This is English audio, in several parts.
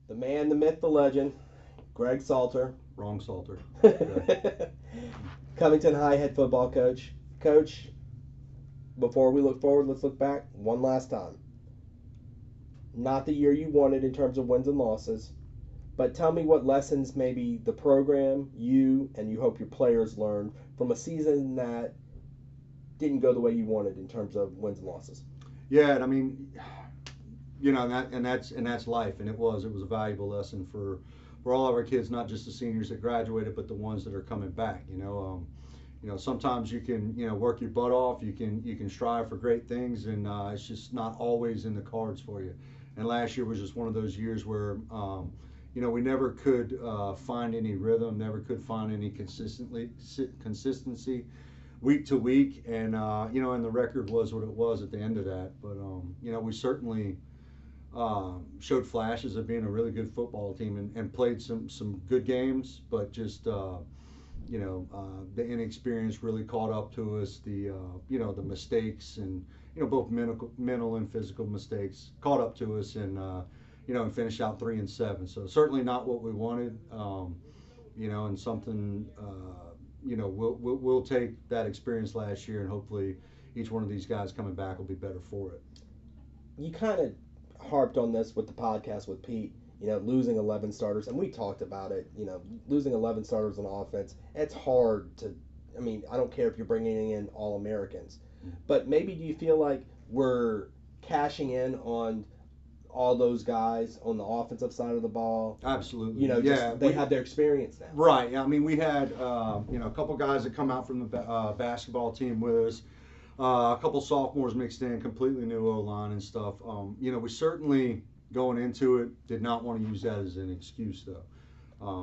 The man, the myth, the legend, Greg Salter. Wrong Salter. Covington High head football coach. Coach, before we look forward, let's look back one last time. Not the year you wanted in terms of wins and losses, but tell me what lessons maybe the program, you, and you hope your players learned from a season that didn't go the way you wanted in terms of wins and losses. Yeah, and I mean, that's life, and it was a valuable lesson for all of our kids, not just the seniors that graduated, but the ones that are coming back. Sometimes you can work your butt off, you can strive for great things, and it's just not always in the cards for you. And last year was just one of those years where we never could find any rhythm, never could find any consistency week to week, and the record was what it was at the end of that. But we certainly showed flashes of being a really good football team and played some good games, but just the inexperience really caught up to us. The mistakes and both mental and physical mistakes caught up to us, and finished out 3-7. So certainly not what we wanted. And something. We'll take that experience last year, and hopefully each one of these guys coming back will be better for it. You kind of harped on this with the podcast with Pete, losing 11 starters, and we talked about it, losing 11 starters on offense. It's hard to, I don't care if you're bringing in all Americans, but maybe do you feel like we're cashing in on all those guys on the offensive side of the ball? Absolutely. They have their experience now. Right. I mean, we had a couple guys that come out from the basketball team with us. A couple sophomores mixed in, completely new O-line and stuff. We certainly, going into it, did not want to use that as an excuse, though.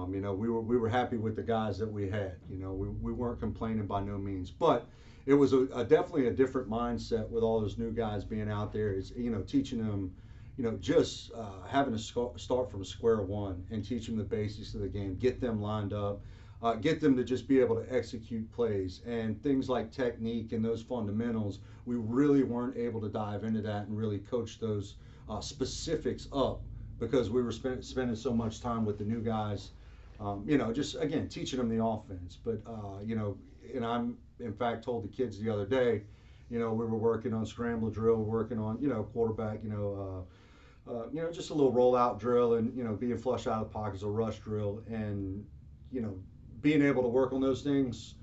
We were happy with the guys that we had. We weren't complaining by no means, but it was definitely a different mindset with all those new guys being out there. It's teaching them, just having to start from square one and teach them the basics of the game, get them lined up. Get them to just be able to execute plays and things like technique and those fundamentals. We really weren't able to dive into that and really coach those specifics up because we were spending so much time with the new guys. Just again teaching them the offense. But and I'm in fact told the kids the other day, we were working on scramble drill, working on quarterback, just a little rollout drill and being flush out of the pockets, a rush drill, and being able to work on those things,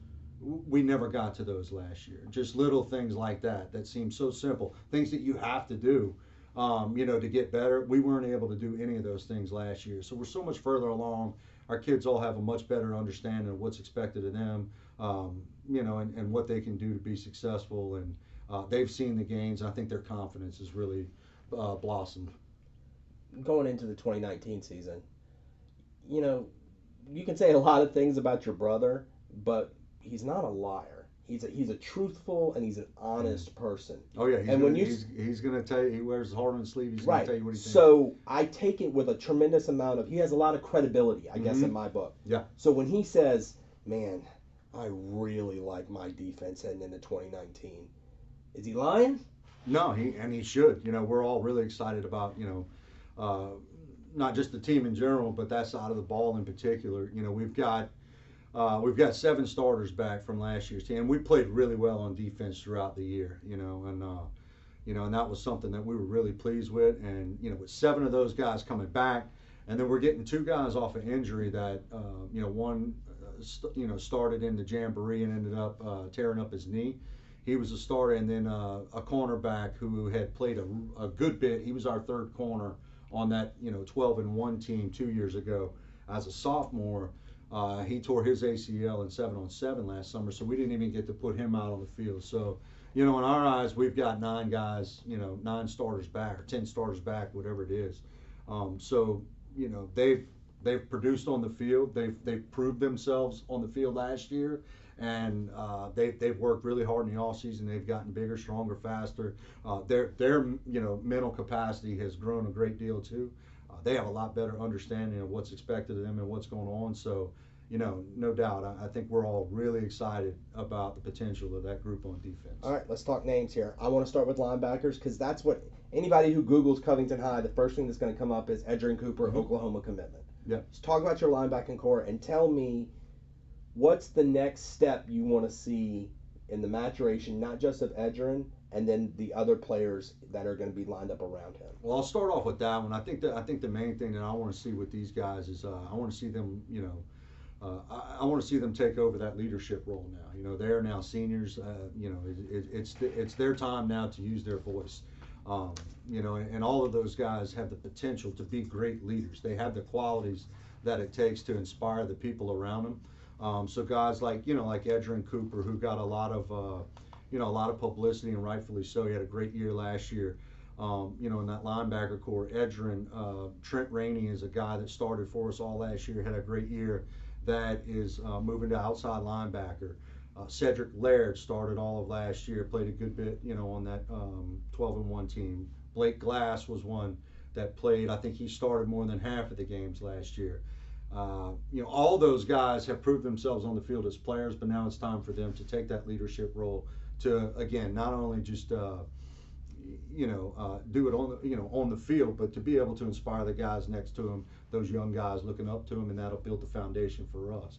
we never got to those last year. Just little things like that seem so simple, things that you have to do, to get better. We weren't able to do any of those things last year. So we're so much further along. Our kids all have a much better understanding of what's expected of them, and what they can do to be successful. And they've seen the gains. I think their confidence has really blossomed. Going into the 2019 season, you can say a lot of things about your brother, but he's not a liar. He's a truthful and he's an honest person. Oh yeah, he's gonna tell you. He wears his heart on his sleeve. He's gonna tell you what he thinks. So I take it with a tremendous amount of. He has a lot of credibility, I guess, in my book. Yeah. So when he says, "Man, I really like my defense heading into 2019," is he lying? No, he should. We're all really excited about not just the team in general, but that side of the ball in particular. We've got 7 starters back from last year's team. We played really well on defense throughout the year, and that was something that we were really pleased with. And with 7 of those guys coming back, and then we're getting 2 guys off of injury that one started in the jamboree and ended up tearing up his knee. He was a starter, and then a cornerback who had played a good bit. He was our 3rd corner on that 12-1 team 2 years ago as a sophomore. He tore his ACL in 7-on-7 last summer, so we didn't even get to put him out on the field. So in our eyes, we've got 9 guys, 9 starters back or 10 starters back, whatever it is. So they've produced on the field. They've proved themselves on the field last year. And they've worked really hard in the offseason. They've gotten bigger, stronger, faster. Their mental capacity has grown a great deal too. They have a lot better understanding of what's expected of them and what's going on. So, no doubt, I think we're all really excited about the potential of that group on defense. All right, let's talk names here. I want to start with linebackers because that's what anybody who Googles Covington High, the first thing that's going to come up is Edgerrin Cooper, Mm-hmm. Oklahoma commitment. Yeah. Just talk about your linebacking core and tell me what's the next step you want to see in the maturation, not just of Edgerrin, and then the other players that are going to be lined up around him. Well, I'll start off with that one. I think the main thing that I want to see with these guys is I want to see them, I want to see them take over that leadership role now. They are now seniors. It's their time now to use their voice. And all of those guys have the potential to be great leaders. They have the qualities that it takes to inspire the people around them. So guys like Edgerrin Cooper, who got a lot of publicity, and rightfully so. He had a great year last year. In that linebacker core, Edgerrin, Trent Rainey is a guy that started for us all last year, had a great year. That is moving to outside linebacker. Cedric Laird started all of last year, played a good bit, on that 12-1 team. Blake Glass was one that played. I think he started more than half of the games last year. All those guys have proved themselves on the field as players, but now it's time for them to take that leadership role to, again, not only just do it on the field, but to be able to inspire the guys next to them, those young guys looking up to him, and that'll build the foundation for us.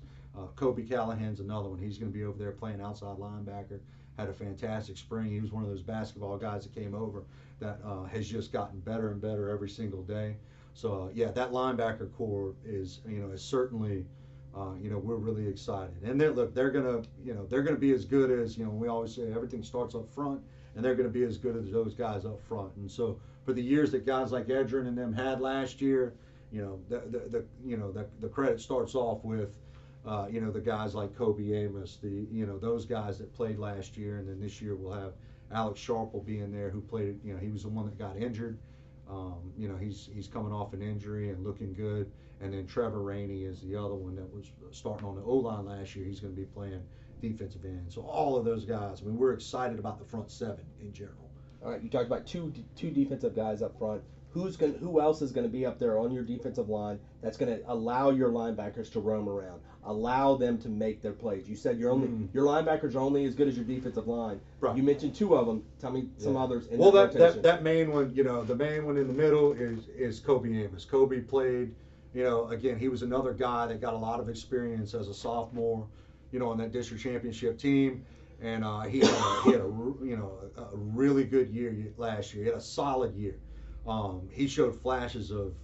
Kobe Callahan's another one. He's going to be over there playing outside linebacker. Had a fantastic spring. He was one of those basketball guys that came over that has just gotten better and better every single day. So that linebacker core is certainly we're really excited. And they're gonna be as good as we always say everything starts up front, and they're gonna be as good as those guys up front. And so for the years that guys like Edgerrin and them had last year, the credit starts off with the guys like Kobe Amos, those guys that played last year, and then this year we'll have Alex Sharp will be in there, who played. He was the one that got injured. He's coming off an injury and looking good. And then Trevor Rainey is the other one that was starting on the O-line last year. He's going to be playing defensive end. So all of those guys, we're excited about the front seven in general. All right, you talked about two defensive guys up front. Who else is going to be up there on your defensive line that's going to allow your linebackers to roam around, allow them to make their plays? You said your linebackers are only as good as your defensive line. Right. You mentioned two of them. Tell me some others. Well, that main one, the main one in the middle is Kobe Amos. Kobe played, again, he was another guy that got a lot of experience as a sophomore, on that district championship team. And he had a really good year last year. He had a solid year. He showed flashes of,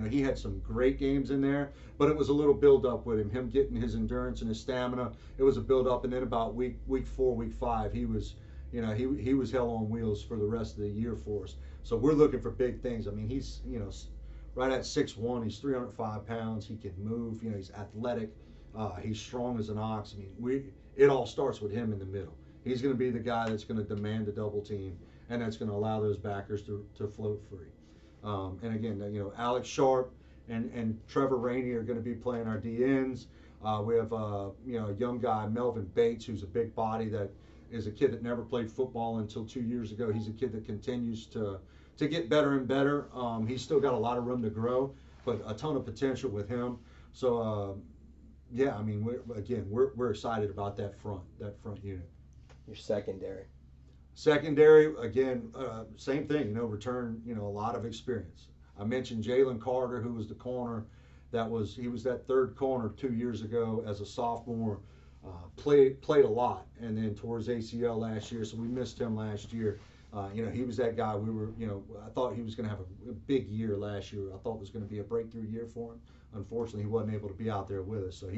he had some great games in there, but it was a little build up with him getting his endurance and his stamina. It was a build up, and then about week 4, week 5, he was, he was hell on wheels for the rest of the year for us. So we're looking for big things. I mean, he's, right at 6'1", he's 305 pounds. He can move. He's athletic. He's strong as an ox. I mean, it all starts with him in the middle. He's going to be the guy that's going to demand the double team, and that's going to allow those backers to float free. And again, Alex Sharp and Trevor Rainey are going to be playing our DNs. We have a young guy, Melvin Bates, who's a big body that is a kid that never played football until 2 years ago. He's a kid that continues to get better and better. He's still got a lot of room to grow, but a ton of potential with him. So I mean, we're excited about that front unit. Your secondary. Secondary, again, same thing, return, a lot of experience. I mentioned Jalen Carter, who was the corner he was that third corner 2 years ago as a sophomore, played a lot, and then tore his ACL last year, so we missed him last year. He was that guy I thought he was going to have a big year last year. I thought it was going to be a breakthrough year for him. Unfortunately, he wasn't able to be out there with us, so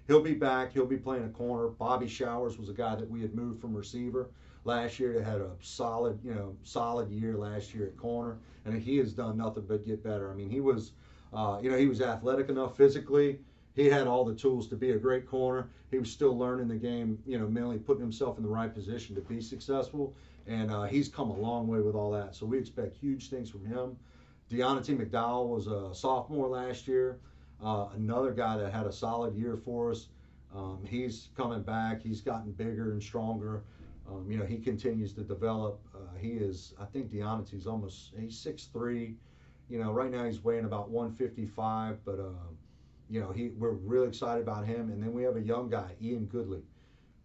he'll be back. He'll be playing a corner. Bobby Showers was a guy that we had moved from receiver last year that had a solid year last year at corner, and he has done nothing but get better. I mean, he was athletic enough physically. He had all the tools to be a great corner. He was still learning the game, mentally putting himself in the right position to be successful, and he's come a long way with all that. So we expect huge things from him. Deontay McDowell was a sophomore last year, another guy that had a solid year for us. He's coming back. He's gotten bigger and stronger. He continues to develop. I think Deontay's he's 6'3". Right now he's weighing about 155, but we're really excited about him. And then we have a young guy, Ian Goodley,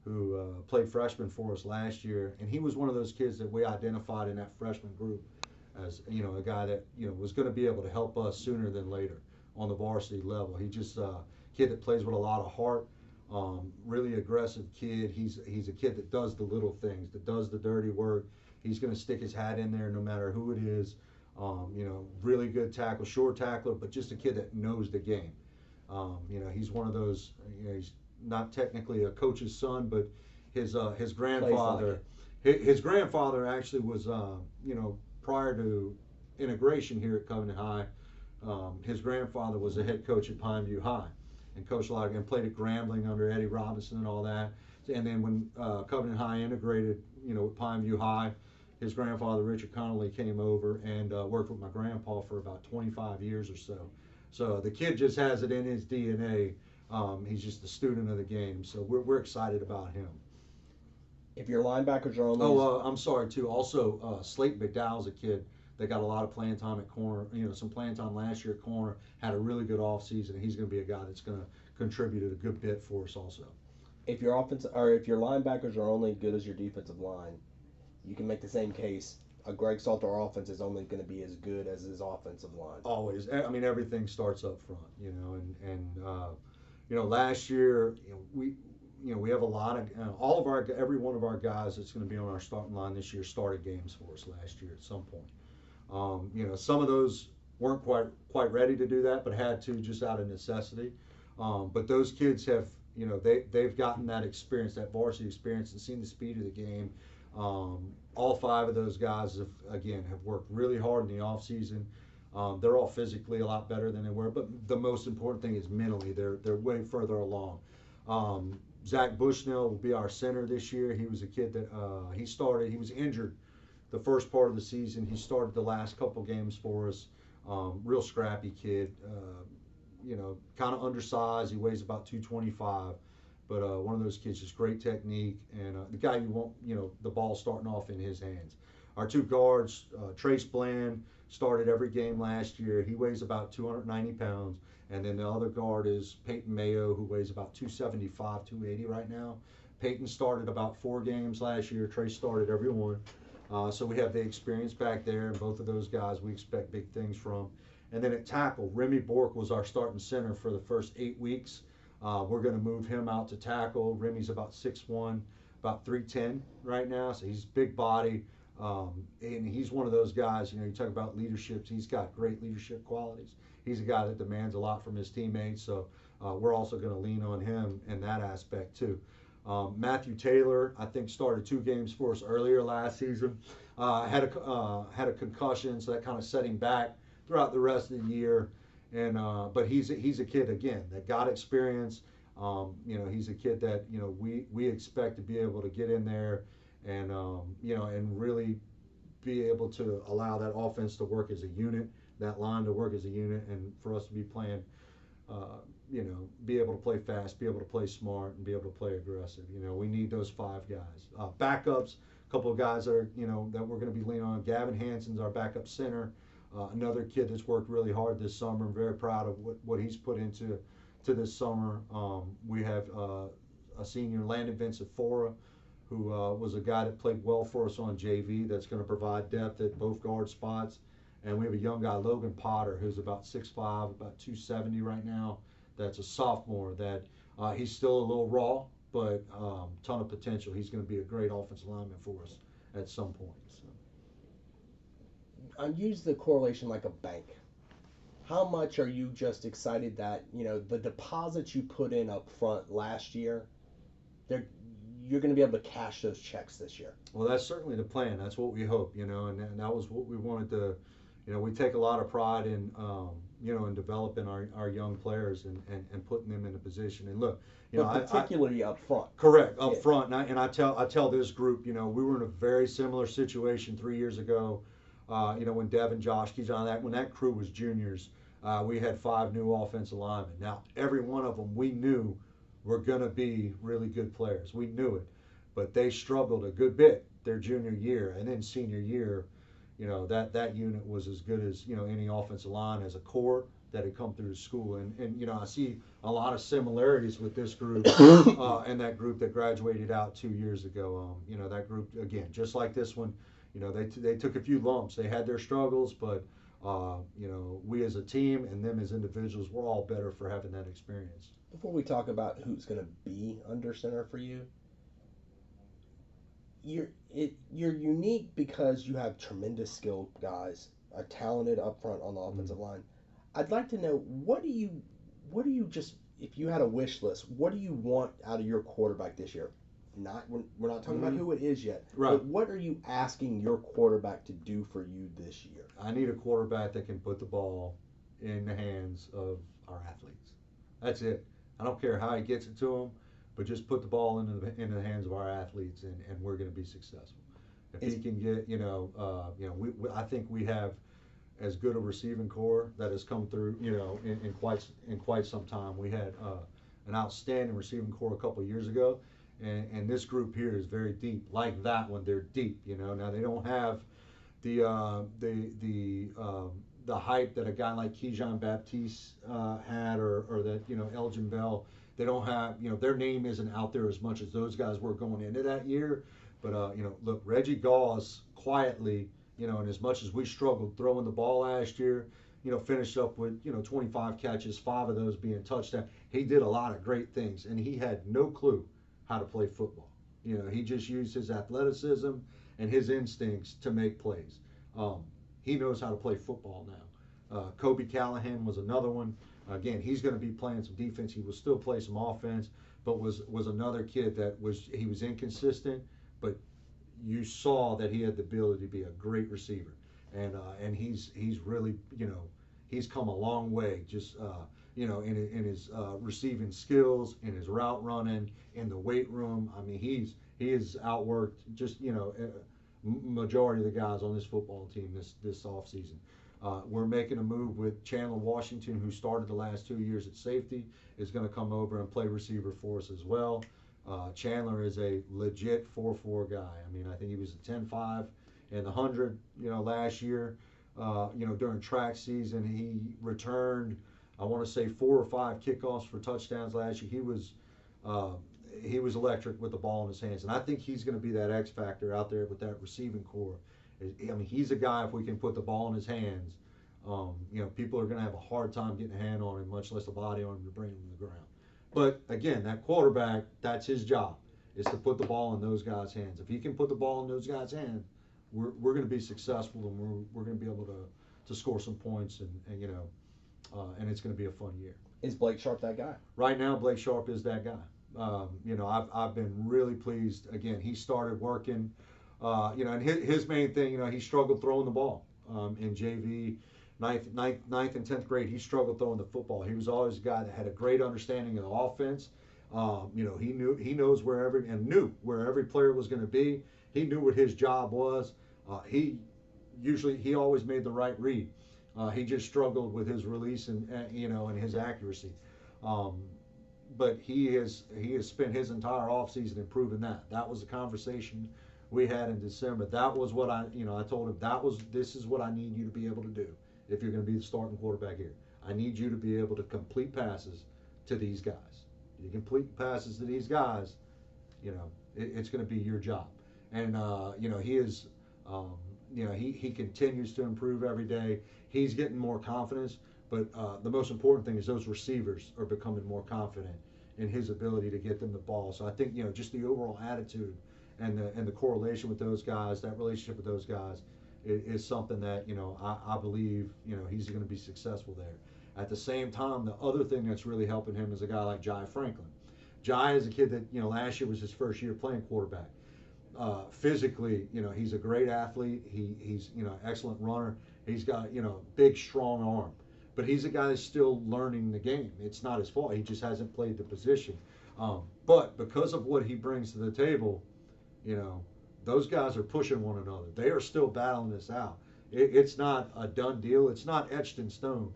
who played freshman for us last year, and he was one of those kids that we identified in that freshman group as a guy that was going to be able to help us sooner than later on the varsity level. He just kid that plays with a lot of heart. Really aggressive kid. He's a kid that does the little things, that does the dirty work. He's going to stick his hat in there no matter who it is. Really good tackle, short tackler, but just a kid that knows the game. He's one of those. He's not technically a coach's son, but his grandfather, his grandfather actually was prior to integration here at Covington High. His grandfather was the head coach at Pineview High, and coached a lot and played at Grambling under Eddie Robinson and all that. And then when Covington High integrated, with Pineview High, his grandfather Richard Connolly came over and worked with my grandpa for about 25 years or so. So the kid just has it in his DNA. He's just a student of the game, so we're excited about him. If your linebackers are only. Oh, I'm sorry too. Also, Slate McDowell's a kid that got a lot of playing time at corner. Some playing time last year at corner. Had a really good offseason, and he's going to be a guy that's going to contribute a good bit for us also. If your linebackers are only good as your defensive line, you can make the same case. A Greg Salter offense is only going to be as good as his offensive line. Always. I mean, everything starts up front, last year, we have a lot of every one of our guys that's going to be on our starting line this year started games for us last year at some point. Some of those weren't quite ready to do that, but had to just out of necessity. But those kids have, they've gotten that experience, that varsity experience, and seen the speed of the game. All 5 of those guys have worked really hard in the off season. They're all physically a lot better than they were, but the most important thing is mentally. They're way further along. Zach Bushnell will be our center this year. He was a kid that he was injured the first part of the season. He started the last couple games for us. Real scrappy kid. Kind of undersized. He weighs about 225. But one of those kids, just great technique, and the guy you want, the ball starting off in his hands. Our 2 guards, Trace Bland, started every game last year. He weighs about 290 pounds. And then the other guard is Peyton Mayo, who weighs about 275, 280 right now. Peyton started about 4 games last year. Trace started every one. So we have the experience back there, and both of those guys we expect big things from. And then at tackle, Remy Bork was our starting center for the first 8 weeks. We're going to move him out to tackle. Remy's about 6'1", about 310 right now, so he's big body. And he's one of those guys, you talk about leadership. He's got great leadership qualities. He's a guy that demands a lot from his teammates, so we're also going to lean on him in that aspect too. Matthew Taylor, I think, started 2 games for us earlier last season. Had a concussion, so that kind of set him back throughout the rest of the year. And but he's a kid again that got experience. He's a kid that we expect to be able to get in there and and really be able to allow that offense to work as a unit, that line to work as a unit, and for us to be playing, be able to play fast, be able to play smart, and be able to play aggressive. We need those 5 guys. Backups, a couple of guys that are that we're going to be leaning on. Gavin Hansen's our backup center. Another kid that's worked really hard this summer. I'm very proud of what he's put into this summer. We have a senior, Landon Vincent Fora, who was a guy that played well for us on JV, that's going to provide depth at both guard spots. And we have a young guy, Logan Potter, who's about 6'5", about 270 right now. That's a sophomore. That he's still a little raw, but ton of potential. He's going to be a great offensive lineman for us at some point. So. I use the correlation like a bank. How much are you just excited that the deposits you put in up front last year, you're going to be able to cash those checks this year? Well, that's certainly the plan. That's what we hope, and that was what we wanted to. We take a lot of pride in in developing our young players and putting them in a position. And look, particularly up front. Correct, up front. And I tell this group, we were in a very similar situation 3 years ago. When Devin, Josh, Keyshawn, when that crew was juniors, we had 5 new offensive linemen. Now, every one of them we knew were going to be really good players. We knew it. But they struggled a good bit their junior year. And then senior year, that unit was as good as, any offensive line as a core that had come through the school. And I see a lot of similarities with this group and that group that graduated out 2 years ago. That group, again, just like this one, They took a few lumps. They had their struggles, but we as a team and them as individuals, we're all better for having that experience. Before we talk about who's going to be under center for you, you're unique because you have tremendous skilled guys, a talented up front on the offensive line. I'd like to know what do you just if you had a wish list, what do you want out of your quarterback this year? Not we're not talking about Mm-hmm. who it is yet, Right. but what are you asking your quarterback to do for you this year? I need a quarterback that can put the ball in the hands of our athletes. That's it. I don't care how he gets it to them, but just put the ball into the hands of our athletes, and we're going to be successful. If Is he can get, I think we have as good a receiving core that has come through, in quite some time. We had an outstanding receiving core a couple of years ago, and this group here is very deep. Like that one, they're deep. Now they don't have the hype that a guy like Keyshawn Baptiste had, or that Elgin Bell. They don't have their name isn't out there as much as those guys were going into that year. But look, Reggie Gauss quietly, and as much as we struggled throwing the ball last year, finished up with 25 catches, 5 of those being touchdowns. He did a lot of great things, and he had no clue how to play football. He just used his athleticism and his instincts to make plays. He knows how to play football now. Kobe Callahan was another one. Again, he's going to be playing some defense. He will still play some offense, but was another kid that was inconsistent, but you saw that he had the ability to be a great receiver, and he's really he's come a long way just in his receiving skills, in his route running, in the weight room. I mean, he has outworked just majority of the guys on this football team this offseason. We're making a move with Chandler Washington, who started the last 2 years at safety, is going to come over and play receiver for us as well. Chandler is a legit 4.4 guy. I mean, I think he was a 10.5 in the 100, last year. During track season, he returned, I want to say 4 or 5 kickoffs for touchdowns last year. He was electric with the ball in his hands, and I think he's going to be that X factor out there with that receiving core. I mean, he's a guy, if we can put the ball in his hands, people are going to have a hard time getting a hand on him, much less a body on him to bring him to the ground. But again, that quarterback, that's his job, is to put the ball in those guys' hands. If he can put the ball in those guys' hands, we're going to be successful, and we're going to be able to score some points, and it's going to be a fun year. Is Blake Sharp that guy? Right now, Blake Sharp is that guy. I've been really pleased. Again, he started working. And his main thing, he struggled throwing the ball in JV, ninth and 10th grade. He struggled throwing the football. He was always a guy that had a great understanding of the offense. He knows knew where every player was going to be. He knew what his job was. He always made the right read. He just struggled with his release and his accuracy. But he has spent his entire offseason improving that. That was the conversation we had in December. That was what I told him, this is what I need you to be able to do if you're going to be the starting quarterback here. I need you to be able to complete passes to these guys. You complete passes to these guys, it's going to be your job. And he is, he continues to improve every day. He's getting more confidence, but the most important thing is those receivers are becoming more confident in his ability to get them the ball. So I think just the overall attitude and the correlation with those guys, that relationship with those guys, is something that I believe he's going to be successful there. At the same time, the other thing that's really helping him is a guy like Jai Franklin. Jai is a kid that last year was his first year playing quarterback. Physically, he's a great athlete. He's excellent runner. He's got big, strong arm. But he's a guy that's still learning the game. It's not his fault. He just hasn't played the position. But because of what he brings to the table, those guys are pushing one another. They are still battling this out. It's not a done deal. It's not etched in stone.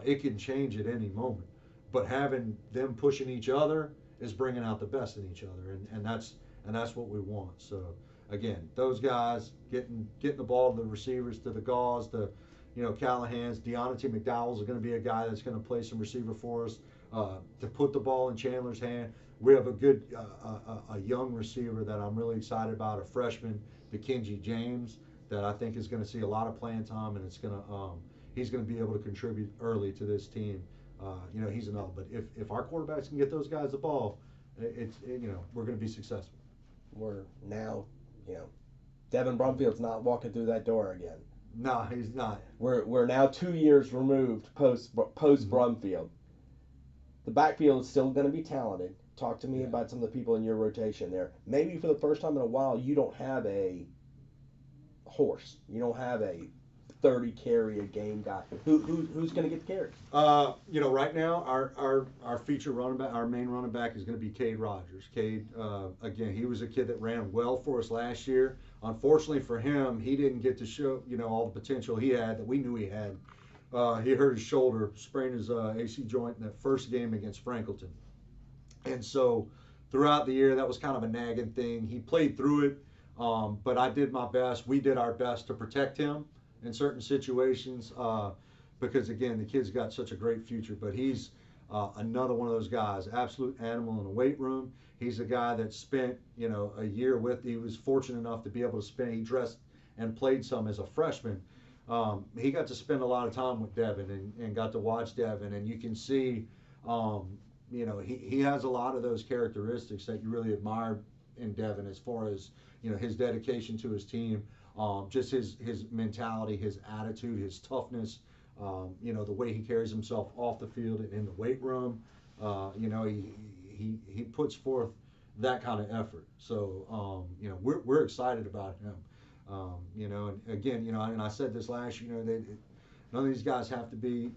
It can change at any moment. But having them pushing each other is bringing out the best in each other, and that's what we want. So again, those guys getting the ball to the receivers, to the Gauze, to Callahan's. Deontay McDowell's going to be a guy that's going to play some receiver for us, to put the ball in Chandler's hand. We have a good a young receiver that I'm really excited about, a freshman, Kenji James, that I think is going to see a lot of playing time, and he's going to be able to contribute early to this team. He's another. But if our quarterbacks can get those guys the ball, we're going to be successful. We're now, you know, Devin Brumfield's not walking through that door again. No, he's not. We're now 2 years removed post Brumfield. The backfield is still going to be talented. Talk to me about some of the people in your rotation there. Maybe for the first time in a while, you don't have a horse. You don't have a 30 carry a game guy. Who's going to get the carry? Right now our feature running back, our main running back is going to be Cade Rogers. Cade, again, he was a kid that ran well for us last year. Unfortunately for him, he didn't get to show all the potential he had that we knew he had. He hurt his shoulder, sprained his AC joint in that first game against Franklinton. And so throughout the year, that was kind of a nagging thing. He played through it, but I did my best. We did our best to protect him in certain situations because, again, the kid's got such a great future. But he's another one of those guys, absolute animal in the weight room. He's a guy that spent, a year he was fortunate enough to be able to he dressed and played some as a freshman. He got to spend a lot of time with Devin and got to watch Devin, and you can see, he has a lot of those characteristics that you really admire in Devin as far as, his dedication to his team, just his mentality, his attitude, his toughness, the way he carries himself off the field and in the weight room. He puts forth that kind of effort. So, we're excited about him. And again, and I said this last year, none of these guys have to be,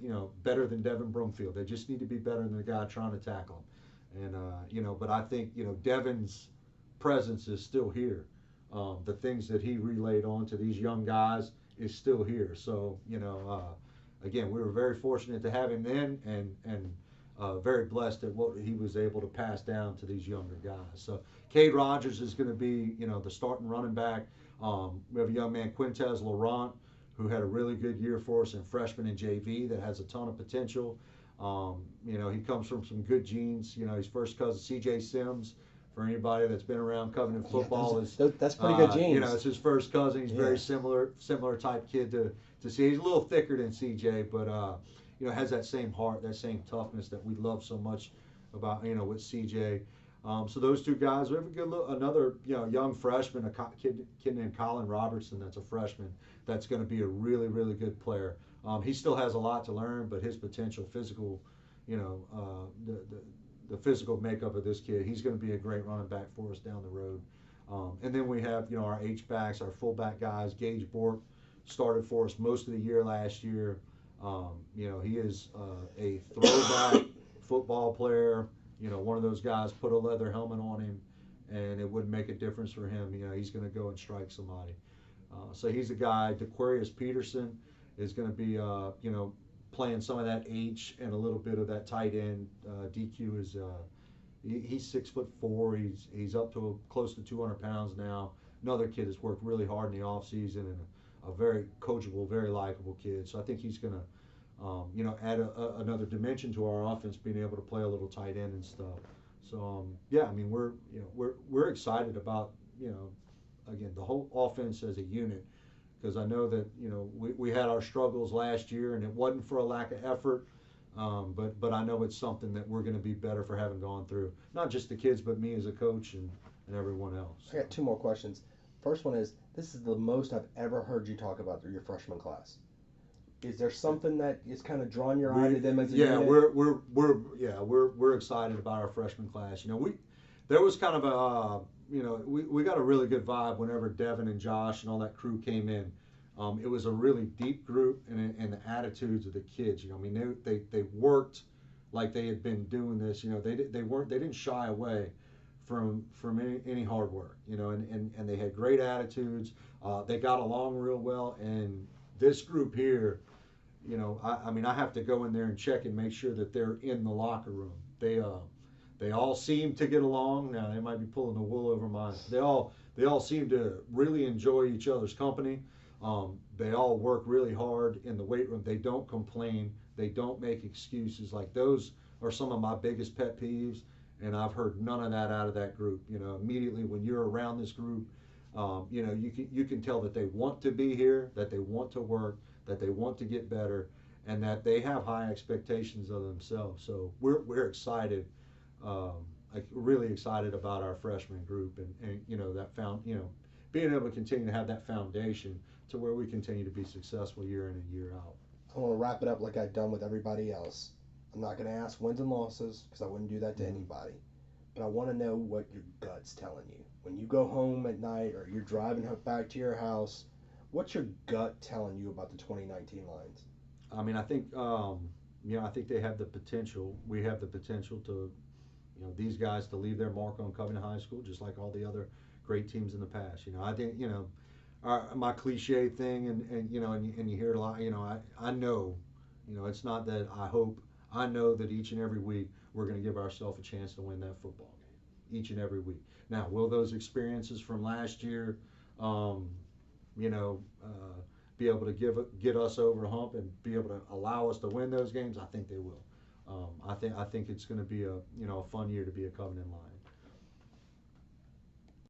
better than Devin Brumfield. They just need to be better than the guy trying to tackle him. And, but I think, Devin's presence is still here. The things that he relayed on to these young guys is still here. So, again, we were very fortunate to have him then and very blessed at what he was able to pass down to these younger guys. So Cade Rogers is going to be, the starting running back. We have a young man, Quintez Laurent, who had a really good year for us in freshman and JV that has a ton of potential. He comes from some good genes. His first cousin, CJ Sims, for anybody that's been around Covington football, that's pretty good genes. It's his first cousin. He's very similar type kid to see. He's a little thicker than CJ, but has that same heart, that same toughness that we love so much about with CJ. So those two guys. We have another young freshman, a kid named Colin Robertson that's a freshman that's going to be a really, really good player. He still has a lot to learn, but his potential, physical, the physical makeup of this kid, he's going to be a great running back for us down the road. And then we have our H-backs, our fullback guys. Gage Bork started for us most of the year last year. He is a throwback football player. One of those guys, put a leather helmet on him, and it wouldn't make a difference for him. He's going to go and strike somebody. So he's a guy. DeQuarius Peterson is going to be, playing some of that H and a little bit of that tight end. DQ is, he's 6'4". He's up to close to 200 pounds now. Another kid that's worked really hard in the offseason and a very coachable, very likable kid. So I think he's going to, add another dimension to our offense, being able to play a little tight end and stuff. So we're excited about again the whole offense as a unit, because I know that we had our struggles last year and it wasn't for a lack of effort, but I know it's something that we're going to be better for having gone through, not just the kids but me as a coach and everyone else. I got two more questions. First one is, this is the most I've ever heard you talk about your freshman class. Is there something that is kind of drawing your eye to them as a unit? We're excited about our freshman class. There was kind of a we got a really good vibe whenever Devin and Josh and all that crew came in. It was a really deep group, and the attitudes of the kids. They worked like they had been doing this. They didn't shy away from any hard work. And they had great attitudes. They got along real well, and this group here, I have to go in there and check and make sure that they're in the locker room. They all seem to get along. Now they might be pulling the wool over my eyes. They all seem to really enjoy each other's company. They all work really hard in the weight room. They don't complain. They don't make excuses. Like, those are some of my biggest pet peeves, and I've heard none of that out of that group. Immediately when you're around this group, You can tell that they want to be here, that they want to work, that they want to get better, and that they have high expectations of themselves. So we're excited, like really excited about our freshman group, and that being able to continue to have that foundation to where we continue to be successful year in and year out. I want to wrap it up like I've done with everybody else. I'm not going to ask wins and losses because I wouldn't do that to Mhm. anybody. But I want to know what your gut's telling you. When you go home at night or you're driving back to your house, what's your gut telling you about the 2019 Lions? I mean, I think they have the potential. We have the potential to, these guys to leave their mark on Covington High School, just like all the other great teams in the past. I think, my cliche thing, and you hear it a lot. I know, it's not that I hope. I know that each and every week we're going to give ourselves a chance to win that football game, each and every week. Now, will those experiences from last year, um, you know, uh, be able to get us over the hump and be able to allow us to win those games? I think they will. I think it's going to be a fun year to be a Covenant Lion.